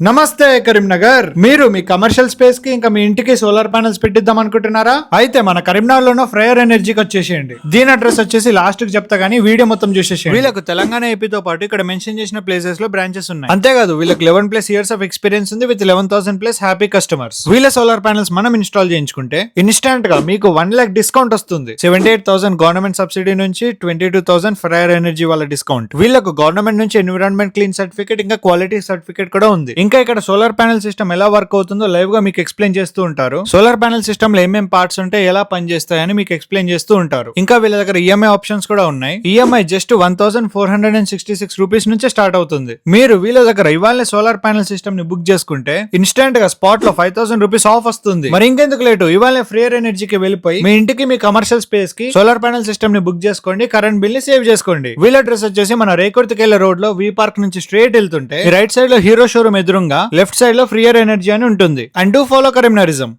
నమస్తే కరీంనగర్. మీరు మీ commercial space కి ఇంకా మీ ఇంటికి సోలార్ ప్యానెల్స్ పెట్టిద్దాం అనుకుంటున్నారా? అయితే మన కరీంనగర్ లోనో ఫ్రయర్ ఎనర్జీకి వచ్చేసేయండి. దీని అడ్రస్ వచ్చేసి లాస్ట్ కి చెప్తా గానీ వీడియో మొత్తం చూసేసేయండి. వీళ్ళకు తెలంగాణ ఏపీతో పాటు ఇక్కడ మెన్షన్ చేసిన ప్లేసెస్ లో బ్రాంచెస్ ఉన్నాయి. అంతేకాదు వీళ్ళకి 11+ years ఆఫ్ ఎక్స్పీరియన్స్ ఉంది విత్ 11,000+ హ్యాపీ కస్టమర్స్. వీళ్ళ సోలార్ ప్యానెల్స్ మనం ఇన్స్టాల్ చేయించుకుంటే ఇన్స్టాంట్ గా మీకు 1 lakh డిస్కౌంట్ వస్తుంది. 78,000 గవర్నమెంట్ సబ్సిడీ నుంచి 22,000 ఫ్రయర్ ఎనర్జీ వాళ్ళ డిస్కౌంట్. వీళ్ళకు గవర్నమెంట్ నుంచి ఎన్విరాన్మెంట్ క్లీన్ సర్టిఫికేట్ ఇంకా క్వాలిటీ సర్టిఫికేట్ కూడా ఉంది. ఇంకా ఇక్కడ సోలార్ ప్యానెల్ సిస్టమ్ ఎలా వర్క్ అవుతుందో లైవ్ గా మీకు ఎక్స్ప్లెయిన్ చేస్తూ ఉంటారు. సోలార్ ప్యానెల్ సిస్టమ్ లో ఏమేం పార్ట్స్ ఉంటాయి, ఎలా పనిచేస్తాయని మీకు ఎక్స్ప్లెయిన్ చేస్తూ ఉంటారు. ఇంకా వీళ్ళ దగ్గర ఈఎంఐ ఆప్షన్స్ కూడా ఉన్నాయి. ఈఎంఐ జస్ట్ 1,466 రూపీస్ నుంచే స్టార్ట్ అవుతుంది. మీరు వీళ్ళ దగ్గర ఇవాళ సోలార్ ప్యానెల్ సిస్టమ్ ని బుక్ చేసుకుంటే ఇన్స్టెంట్ గా స్పాట్ లో 5,000 రూపీస్ ఆఫ్ వస్తుంది. మరి ఇంకెందుకు లేటు, ఇవాళ ఫ్రీయర్ ఎనర్జీకి వెళ్ళిపోయి మీ ఇంటికి మీ కమర్షియల్ స్పేస్ కి సోలార్ ప్యానెల్ సిస్టమ్ ని బుక్ చేసుకోండి. కరెంట్ బిల్ ని సేవ్ చేసుకోండి. వీళ్ళ అడ్రస్ వచ్చేసి మన రేకుర్తికెళ్ళ రోడ్ లో వి పార్క్ నుంచి స్ట్రేట్ వెళ్తుంటే రైట్ సైడ్ లో హీరో షోరూమ్ ఎదురుగా లెఫ్ట్ సైడ్ లో ఫ్రీయర్ ఎనర్జీ అని ఉంటుంది. And do follow కరీంనగరిజం.